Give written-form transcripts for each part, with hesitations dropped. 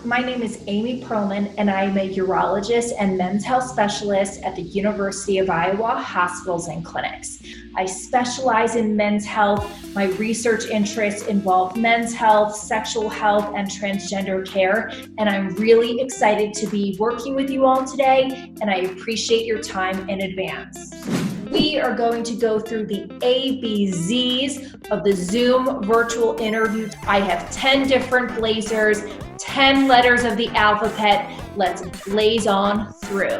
my name is Amy Pearlman, and I am a urologist and men's health specialist at the University of Iowa Hospitals and Clinics. I specialize in men's health. My research interests involve men's health, sexual health, and transgender care, and I'm really excited to be working with you all today, and I appreciate your time in advance. We are going to go through the ABZs of the Zoom virtual interview. I have 10 different blazers, 10 letters of the alphabet. Let's blaze on through.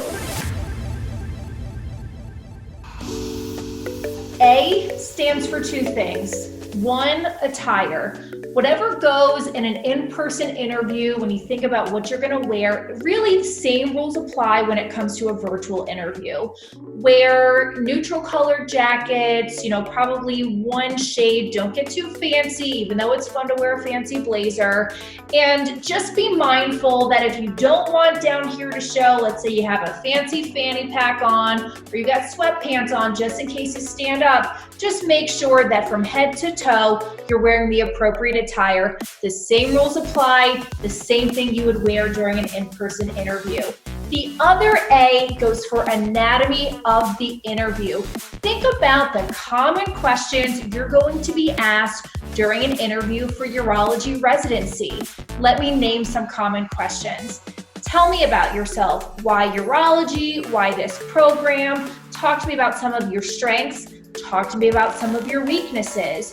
A stands for two things. One, attire. Whatever goes in an in-person interview, when you think about what you're gonna wear, really the same rules apply when it comes to a virtual interview. Wear neutral colored jackets, probably one shade. Don't get too fancy, even though it's fun to wear a fancy blazer. And just be mindful that if you don't want down here to show, let's say you have a fancy fanny pack on, or you got sweatpants on just in case you stand up, just make sure that from head to toe, you're wearing the appropriate attire. The same rules apply, the same thing you would wear during an in-person interview. The other A goes for anatomy of the interview. Think about the common questions you're going to be asked during an interview for urology residency. Let me name some common questions. Tell me about yourself. Why urology? Why this program? Talk to me about some of your strengths. Talk to me about some of your weaknesses.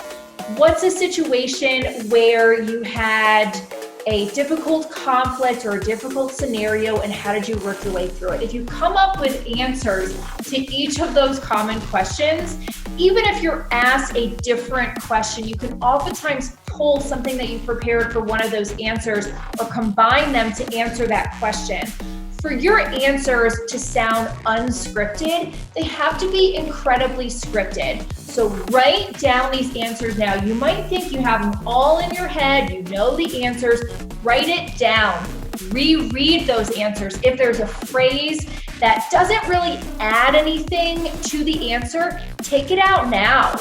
What's a situation where you had a difficult conflict or a difficult scenario, and how did you work your way through it? If you come up with answers to each of those common questions, even if you're asked a different question, you can oftentimes pull something that you prepared for one of those answers or combine them to answer that question. For your answers to sound unscripted, they have to be incredibly scripted. So write down these answers now. You might think you have them all in your head, you know the answers. Write it down. Reread those answers. If there's a phrase that doesn't really add anything to the answer, take it out now.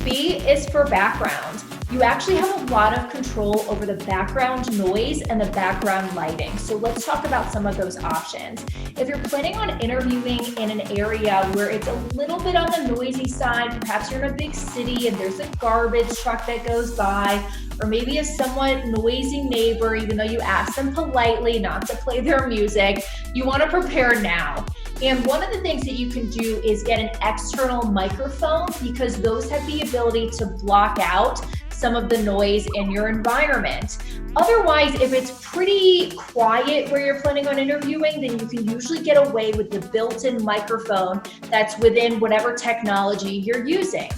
B is for background. You actually have a lot of control over the background noise and the background lighting. So let's talk about some of those options. If you're planning on interviewing in an area where it's a little bit on the noisy side, perhaps you're in a big city and there's a garbage truck that goes by, or maybe a somewhat noisy neighbor, even though you ask them politely not to play their music, you want to prepare now. And one of the things that you can do is get an external microphone, because those have the ability to block out some of the noise in your environment. Otherwise, if it's pretty quiet where you're planning on interviewing, then you can usually get away with the built-in microphone that's within whatever technology you're using.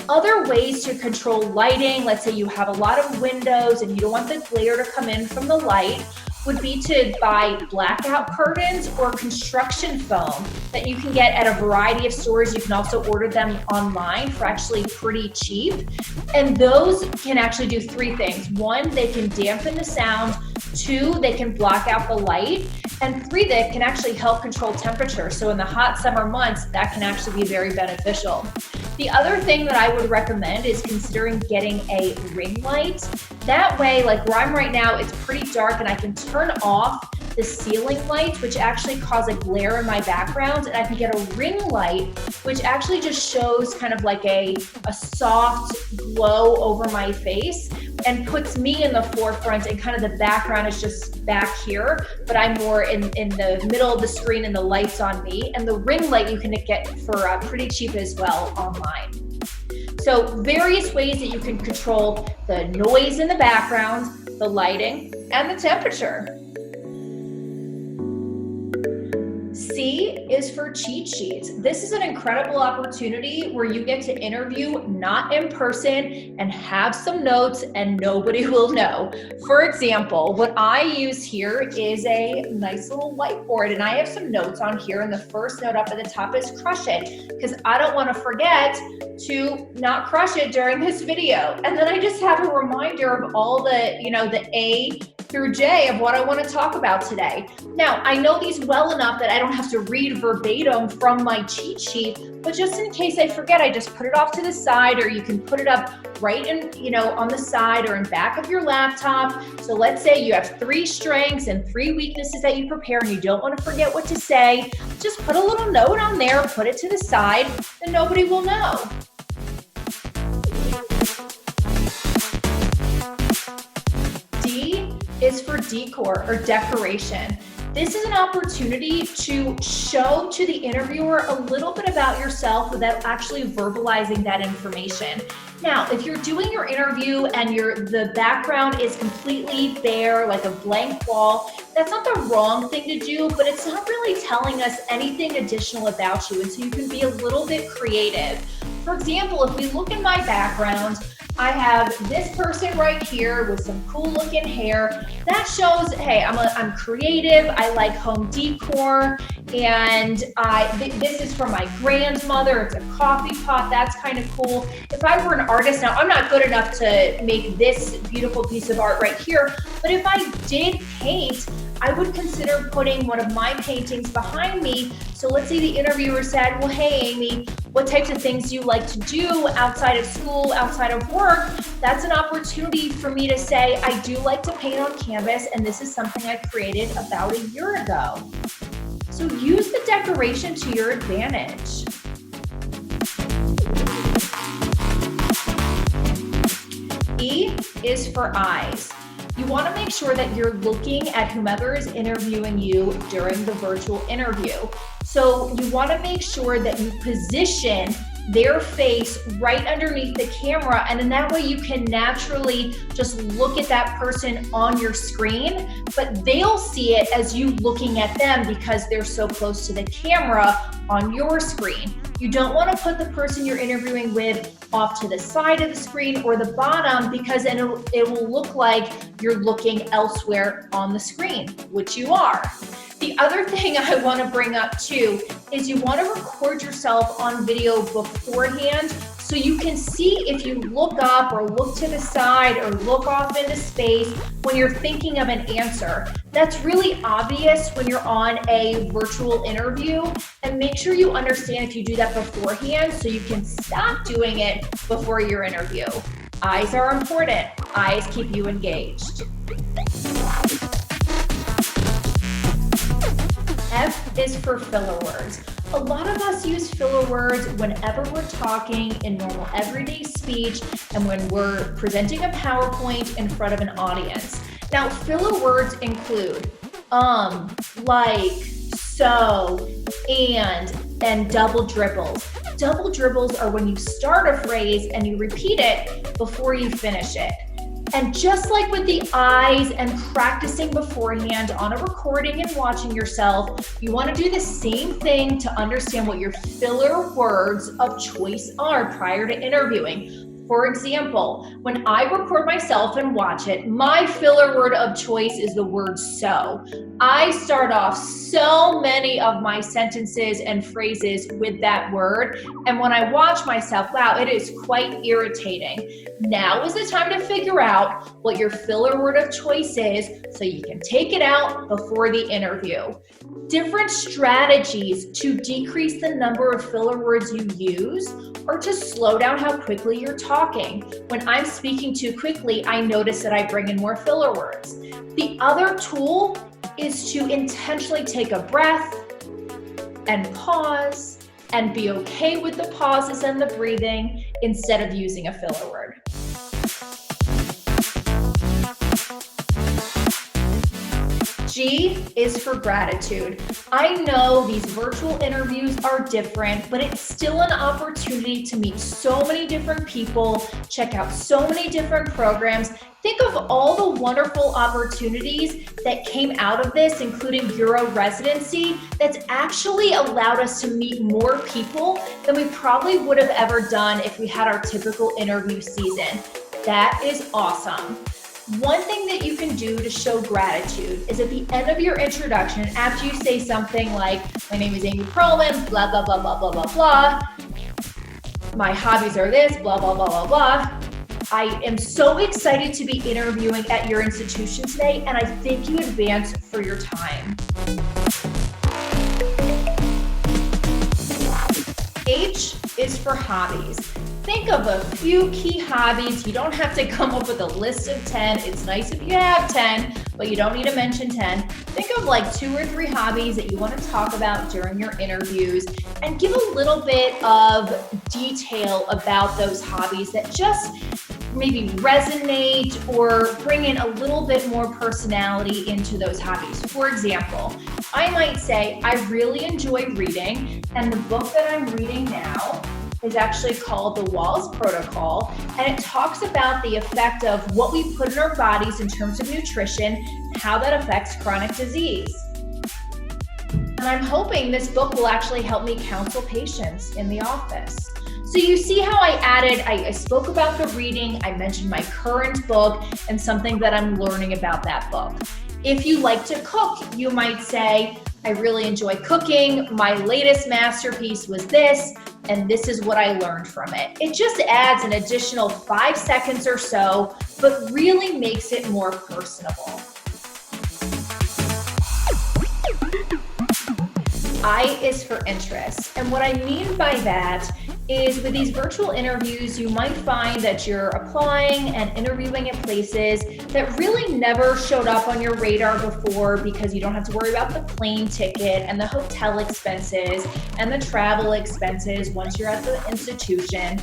Other ways to control lighting, let's say you have a lot of windows and you don't want the glare to come in from the light, would be to buy blackout curtains or construction foam that you can get at a variety of stores. You can also order them online for actually pretty cheap. And those can actually do three things. One, they can dampen the sound. Two, they can block out the light. And three, they can actually help control temperature. So in the hot summer months, that can actually be very beneficial. The other thing that I would recommend is considering getting a ring light. That way, like where I'm right now, it's pretty dark and I can turn off the ceiling lights, which actually cause a glare in my background, and I can get a ring light, which actually just shows kind of like a soft glow over my face and puts me in the forefront, and kind of the background is just back here, but I'm more in the middle of the screen and the light's on me. And the ring light you can get for pretty cheap as well online. So various ways that you can control the noise in the background, the lighting, and the temperature. C is for cheat sheets. This is an incredible opportunity where you get to interview not in person and have some notes and nobody will know. For example, what I use here is a nice little whiteboard, and I have some notes on here, and the first note up at the top is crush it, because I don't want to forget to not crush it during this video. And then I just have a reminder of all the, the A through J of what I want to talk about today. Now, I know these well enough that I don't have to read verbatim from my cheat sheet, but just in case I forget, I just put it off to the side, or you can put it up right in, on the side or in back of your laptop. So let's say you have 3 strengths and 3 weaknesses that you prepare and you don't want to forget what to say. Just put a little note on there, put it to the side, and nobody will know. D is for decor or decoration. This is an opportunity to show to the interviewer a little bit about yourself without actually verbalizing that information. Now, if you're doing your interview and the background is completely bare, like a blank wall, that's not the wrong thing to do, but it's not really telling us anything additional about you, and so you can be a little bit creative. For example, if we look in my background, I have this person right here with some cool looking hair. That shows, hey, I'm creative, I like home decor, and this is from my grandmother. It's a coffee pot, that's kind of cool. If I were an artist, now I'm not good enough to make this beautiful piece of art right here, but if I did paint, I would consider putting one of my paintings behind me. So let's say the interviewer said, well, hey, Amy, what types of things do you like to do outside of school, outside of work? That's an opportunity for me to say, I do like to paint on canvas, and this is something I created about a year ago. So use the decoration to your advantage. E is for eyes. You want to make sure that you're looking at whomever is interviewing you during the virtual interview. So you want to make sure that you position their face right underneath the camera, and in that way you can naturally just look at that person on your screen, but they'll see it as you looking at them because they're so close to the camera on your screen. You don't want to put the person you're interviewing with off to the side of the screen or the bottom, because then it will look like you're looking elsewhere on the screen, which you are. The other thing I want to bring up too is you want to record yourself on video beforehand so you can see if you look up or look to the side or look off into space when you're thinking of an answer. That's really obvious when you're on a virtual interview, and make sure you understand if you do that beforehand so you can stop doing it before your interview. Eyes are important. Eyes keep you engaged. F is for filler words. A lot of us use filler words whenever we're talking in normal everyday speech and when we're presenting a PowerPoint in front of an audience. Now, filler words include like, so, and double dribbles. Double dribbles are when you start a phrase and you repeat it before you finish it. And just like with the eyes and practicing beforehand on a recording and watching yourself, you want to do the same thing to understand what your filler words of choice are prior to interviewing. For example, when I record myself and watch it, my filler word of choice is the word so. I start off so many of my sentences and phrases with that word, and when I watch myself, wow, it is quite irritating. Now is the time to figure out what your filler word of choice is so you can take it out before the interview. Different strategies to decrease the number of filler words you use or to slow down how quickly you're talking. When I'm speaking too quickly, I notice that I bring in more filler words. The other tool is to intentionally take a breath and pause and be okay with the pauses and the breathing instead of using a filler word. G is for gratitude. I know these virtual interviews are different, but it's still an opportunity to meet so many different people, check out so many different programs. Think of all the wonderful opportunities that came out of this, including Virtual Residency, that's actually allowed us to meet more people than we probably would have ever done if we had our typical interview season. That is awesome. One thing that you can do to show gratitude is at the end of your introduction, after you say something like, my name is Amy Pearlman, blah, blah, blah, blah, blah, blah, blah. My hobbies are this, blah, blah, blah, blah, blah. I am so excited to be interviewing at your institution today, and I thank you in advance for your time. is for hobbies. Think of a few key hobbies. You don't have to come up with a list of 10. It's nice if you have 10, but you don't need to mention 10. Think of like 2 or 3 hobbies that you want to talk about during your interviews and give a little bit of detail about those hobbies that just maybe resonate or bring in a little bit more personality into those hobbies. For example, I might say, I really enjoy reading, and the book that I'm reading now is actually called The Walls Protocol, and it talks about the effect of what we put in our bodies in terms of nutrition and how that affects chronic disease. And I'm hoping this book will actually help me counsel patients in the office. So you see how I spoke about the reading, I mentioned my current book, and something that I'm learning about that book. If you like to cook, you might say, I really enjoy cooking, my latest masterpiece was this, and this is what I learned from it. It just adds an additional 5 seconds or so, but really makes it more personable. I is for interest. And what I mean by that is with these virtual interviews, you might find that you're applying and interviewing at places that really never showed up on your radar before because you don't have to worry about the plane ticket and the hotel expenses and the travel expenses once you're at the institution.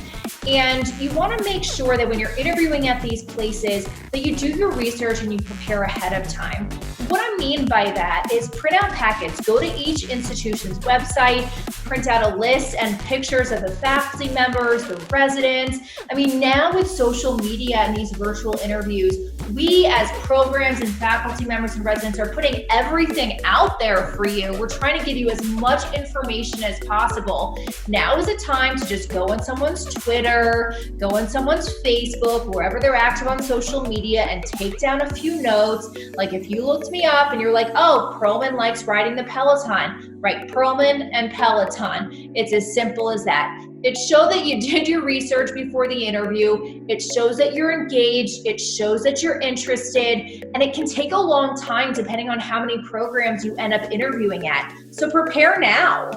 And you want to make sure that when you're interviewing at these places that you do your research and you prepare ahead of time. What I mean by that is print out packets. Go to each institution's website, print out a list and pictures of the faculty members, the residents. I mean, now with social media and these virtual interviews, we as programs and faculty members and residents are putting everything out there for you. We're trying to give you as much information as possible. Now is a time to just go on someone's Twitter, go on someone's Facebook, wherever they're active on social media, and take down a few notes. Like if you looked me up and you're like, oh, Pearlman likes riding the Peloton, right? Pearlman and Peloton. It's as simple as that. It shows that you did your research before the interview. It shows that you're engaged. It shows that you're interested. And it can take a long time depending on how many programs you end up interviewing at. So prepare now.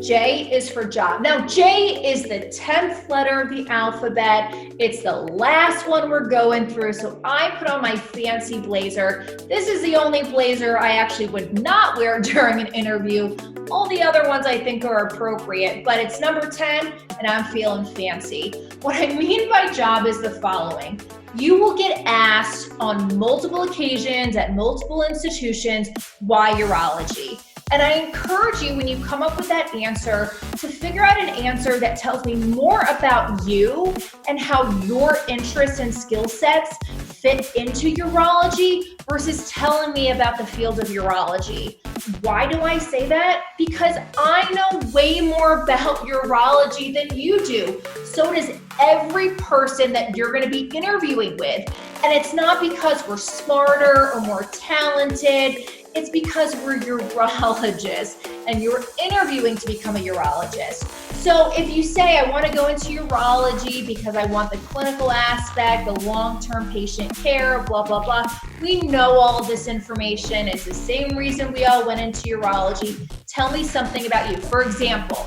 J is for job. Now, J is the 10th letter of the alphabet. It's the last one we're going through. So I put on my fancy blazer. This is the only blazer I actually would not wear during an interview. All the other ones I think are appropriate, but it's number 10 and I'm feeling fancy. What I mean by job is the following. You will get asked on multiple occasions at multiple institutions, why urology? And I encourage you, when you come up with that answer, to figure out an answer that tells me more about you and how your interests and skill sets fit into urology versus telling me about the field of urology. Why do I say that? Because I know way more about urology than you do. So does every person that you're going to be interviewing with. And it's not because we're smarter or more talented. It's because we're urologists and you're interviewing to become a urologist. So if you say, I want to go into urology because I want the clinical aspect, the long-term patient care, blah, blah, blah, we know all this information. It's the same reason we all went into urology. Tell me something about you. For example,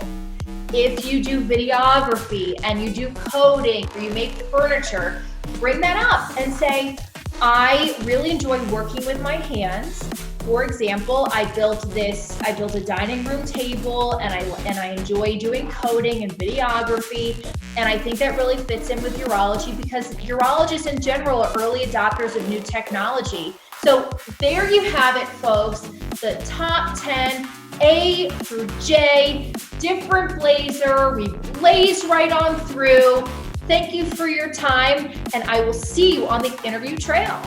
if you do videography and you do coding or you make furniture, bring that up and say, I really enjoy working with my hands. For example, I built a dining room table and I enjoy doing coding and videography. And I think that really fits in with urology because urologists in general are early adopters of new technology. So there you have it, folks, the top 10, A through J, different blazer. We blazed right on through. Thank you for your time, and I will see you on the interview trail.